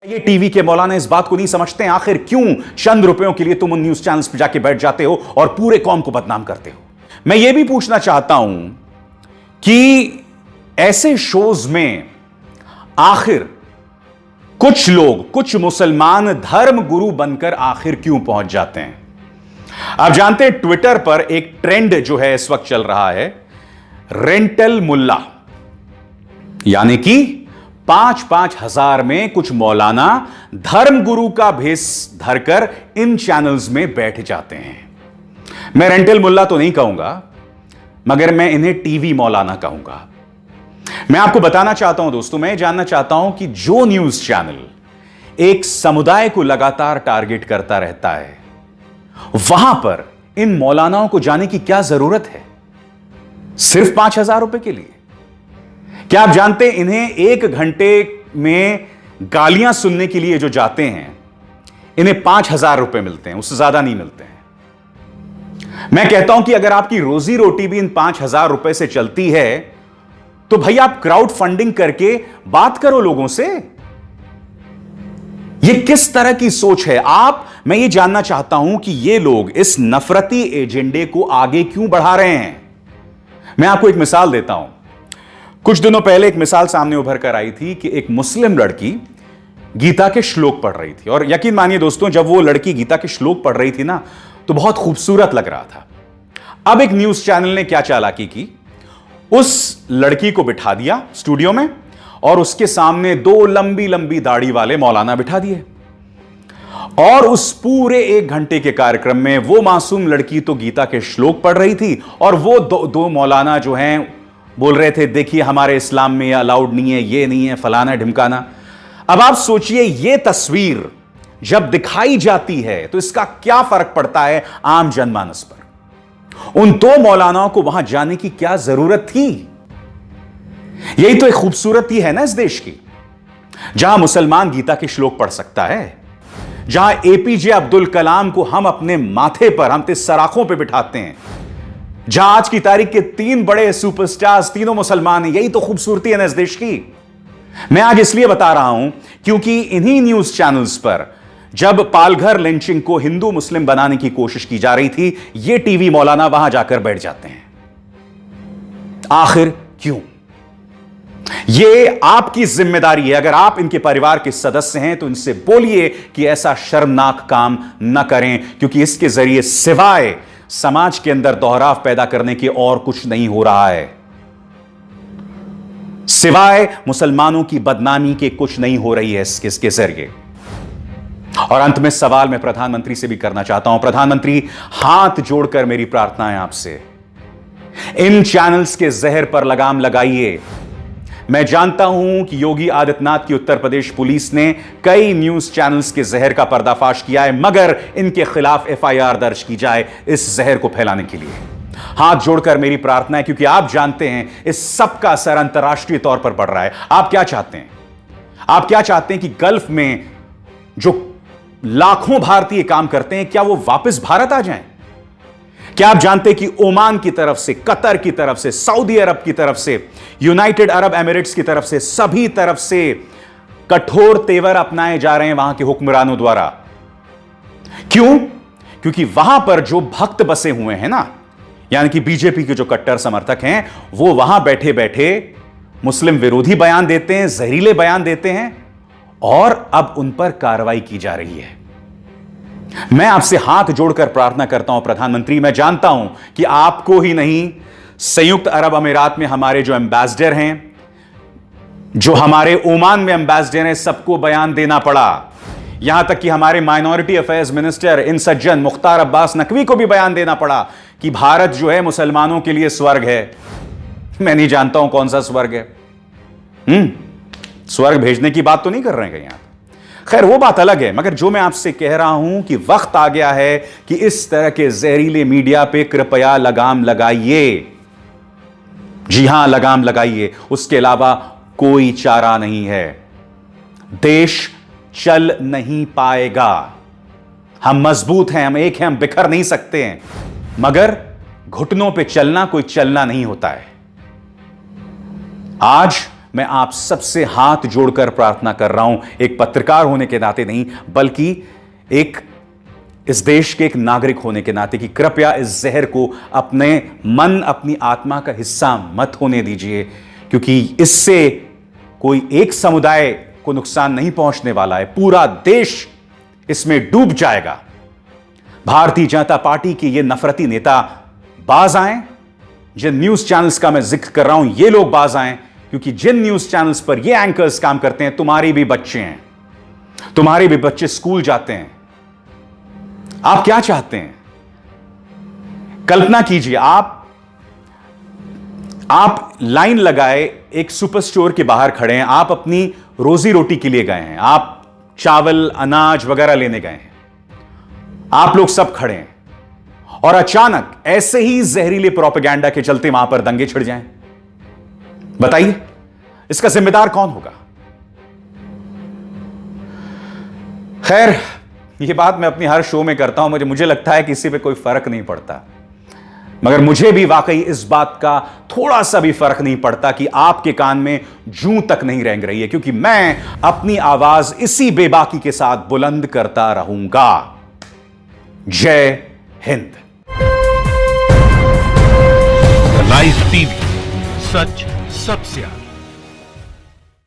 ये टीवी के मौलाना इस बात को नहीं समझते हैं, आखिर क्यों चंद रुपयों के लिए तुम उन न्यूज चैनल्स पर जाके बैठ जाते हो और पूरे कौम को बदनाम करते हो। मैं ये भी पूछना चाहता हूं कि ऐसे शोज में आखिर कुछ लोग, कुछ मुसलमान धर्म गुरु बनकर आखिर क्यों पहुंच जाते हैं। आप जानते हैं ट्विटर पर एक ट्रेंड जो है इस वक्त चल रहा है, रेंटल मुल्ला, यानी कि 5-5 हजार में कुछ मौलाना धर्म गुरु का भेष धरकर इन चैनल्स में बैठ जाते हैं। मैं रेंटल मुल्ला तो नहीं कहूंगा, मगर मैं इन्हें टीवी मौलाना कहूंगा। मैं आपको बताना चाहता हूं दोस्तों, मैं जानना चाहता हूं कि जो न्यूज चैनल एक समुदाय को लगातार टारगेट करता रहता है, वहां पर इन मौलानाओं को जाने की क्या जरूरत है सिर्फ 5,000 रुपए के लिए। क्या आप जानते हैं इन्हें 1 घंटे में गालियां सुनने के लिए जो जाते हैं, इन्हें 5,000 रुपए मिलते हैं, उससे ज्यादा नहीं मिलते हैं। मैं कहता हूं कि अगर आपकी रोजी रोटी भी इन 5,000 रुपए से चलती है तो भाई आप क्राउड फंडिंग करके बात करो लोगों से। यह किस तरह की सोच है मैं ये जानना चाहता हूं कि ये लोग इस नफरती एजेंडे को आगे क्यों बढ़ा रहे हैं। मैं आपको एक मिसाल देता हूं। कुछ दिनों पहले एक मिसाल सामने उभर कर आई थी कि एक मुस्लिम लड़की गीता के श्लोक पढ़ रही थी, और यकीन मानिए दोस्तों, जब वो लड़की गीता के श्लोक पढ़ रही थी ना, तो बहुत खूबसूरत लग रहा था। अब एक न्यूज चैनल ने क्या चालाकी की, उस लड़की को बिठा दिया स्टूडियो में और उसके सामने 2 लंबी लंबी दाढ़ी वाले मौलाना बिठा दिए, और उस पूरे 1 घंटे के कार्यक्रम में वो मासूम लड़की तो गीता के श्लोक पढ़ रही थी, और वो दो मौलाना जो हैं बोल रहे थे, देखिए हमारे इस्लाम में ये अलाउड नहीं है, ये नहीं है, फलाना ढिमकाना। अब आप सोचिए, ये तस्वीर जब दिखाई जाती है तो इसका क्या फर्क पड़ता है आम जनमानस पर। उन 2 मौलानाओं को वहां जाने की क्या जरूरत थी। यही तो एक खूबसूरती है ना इस देश की, जहां मुसलमान गीता के श्लोक पढ़ सकता है, जहां एपीजे अब्दुल कलाम को हम अपने माथे पर, हम सराखों पर बिठाते हैं, जहां आज की तारीख के 3 बड़े सुपरस्टार्स तीनों मुसलमान हैं। यही तो खूबसूरती है ना इस देश की। मैं आज इसलिए बता रहा हूं क्योंकि इन्हीं न्यूज चैनल्स पर जब पालघर लिंचिंग को हिंदू मुस्लिम बनाने की कोशिश की जा रही थी, ये टीवी मौलाना वहां जाकर बैठ जाते हैं। आखिर क्यों? ये आपकी जिम्मेदारी है। अगर आप इनके परिवार के सदस्य हैं तो इनसे बोलिए कि ऐसा शर्मनाक काम न करें, क्योंकि इसके जरिए सिवाय समाज के अंदर दोहराव पैदा करने के और कुछ नहीं हो रहा है। सिवाय मुसलमानों की बदनामी के कुछ नहीं हो रही है इसके जरिए। और अंत में सवाल मैं प्रधानमंत्री से भी करना चाहता हूं। प्रधानमंत्री, हाथ जोड़कर मेरी प्रार्थना है आपसे, इन चैनल्स के जहर पर लगाम लगाइए। मैं जानता हूं कि योगी आदित्यनाथ की उत्तर प्रदेश पुलिस ने कई न्यूज चैनल्स के जहर का पर्दाफाश किया है, मगर इनके खिलाफ एफआईआर दर्ज की जाए इस जहर को फैलाने के लिए। हाथ जोड़कर मेरी प्रार्थना है, क्योंकि आप जानते हैं इस सब का असर अंतर्राष्ट्रीय तौर पर पड़ रहा है। आप क्या चाहते हैं? आप क्या चाहते हैं कि गल्फ में जो लाखों भारतीय काम करते हैं, क्या वो वापस भारत आ जाएं? क्या आप जानते हैं कि ओमान की तरफ से, कतर की तरफ से, सऊदी अरब की तरफ से, यूनाइटेड अरब एमिरेट्स की तरफ से, सभी तरफ से कठोर तेवर अपनाए जा रहे हैं वहां के हुक्मरानों द्वारा। क्यों? क्योंकि वहां पर जो भक्त बसे हुए हैं ना, यानी कि बीजेपी के जो कट्टर समर्थक हैं, वो वहां बैठे बैठे मुस्लिम विरोधी बयान देते हैं, जहरीले बयान देते हैं, और अब उन पर कार्रवाई की जा रही है। मैं आपसे हाथ जोड़कर प्रार्थना करता हूं प्रधानमंत्री, मैं जानता हूं कि आपको ही नहीं, संयुक्त अरब अमीरात में हमारे जो एम्बेसडर हैं, जो हमारे ओमान में एम्बेसडर हैं, सबको बयान देना पड़ा। यहां तक कि हमारे माइनॉरिटी अफेयर्स मिनिस्टर इन सज्जन मुख्तार अब्बास नकवी को भी बयान देना पड़ा कि भारत जो है मुसलमानों के लिए स्वर्ग है। मैं नहीं जानता हूं कौन सा स्वर्ग है। स्वर्ग भेजने की बात तो नहीं कर रहे हैं कहीं आप। खैर, वो बात अलग है, मगर जो मैं आपसे कह रहा हूं कि वक्त आ गया है कि इस तरह के जहरीले मीडिया पे कृपया लगाम लगाइए। जी हां, लगाम लगाइए। उसके अलावा कोई चारा नहीं है। देश चल नहीं पाएगा। हम मजबूत हैं, हम एक हैं, हम बिखर नहीं सकते हैं, मगर घुटनों पे चलना कोई चलना नहीं होता है। आज मैं आप सबसे हाथ जोड़कर प्रार्थना कर रहा हूं, एक पत्रकार होने के नाते नहीं, बल्कि एक इस देश के एक नागरिक होने के नाते, कि कृपया इस जहर को अपने मन, अपनी आत्मा का हिस्सा मत होने दीजिए, क्योंकि इससे कोई एक समुदाय को नुकसान नहीं पहुंचने वाला है, पूरा देश इसमें डूब जाएगा। भारतीय जनता पार्टी के ये नफरती नेता बाज आएं, जिन न्यूज चैनल्स का मैं जिक्र कर रहा हूं, ये लोग बाज आएं, क्योंकि जिन न्यूज चैनल्स पर ये एंकर्स काम करते हैं, तुम्हारे भी बच्चे हैं, तुम्हारे भी बच्चे स्कूल जाते हैं। आप क्या चाहते हैं? कल्पना कीजिए, आप लाइन लगाए एक सुपर स्टोर के बाहर खड़े हैं, आप अपनी रोजी रोटी के लिए गए हैं, आप चावल अनाज वगैरह लेने गए हैं, आप लोग सब खड़े हैं, और अचानक ऐसे ही जहरीले प्रोपेगेंडा के चलते वहां पर दंगे छिड़ जाएं। बताइए, इसका जिम्मेदार कौन होगा? खैर, यह बात मैं अपनी हर शो में करता हूं, मुझे लगता है कि इसी पे कोई फर्क नहीं पड़ता, मगर मुझे भी वाकई इस बात का थोड़ा सा भी फर्क नहीं पड़ता कि आपके कान में जूं तक नहीं रेंग रही है, क्योंकि मैं अपनी आवाज इसी बेबाकी के साथ बुलंद करता रहूंगा। जय हिंद। लाइव टीवी, सच सबसे आगे।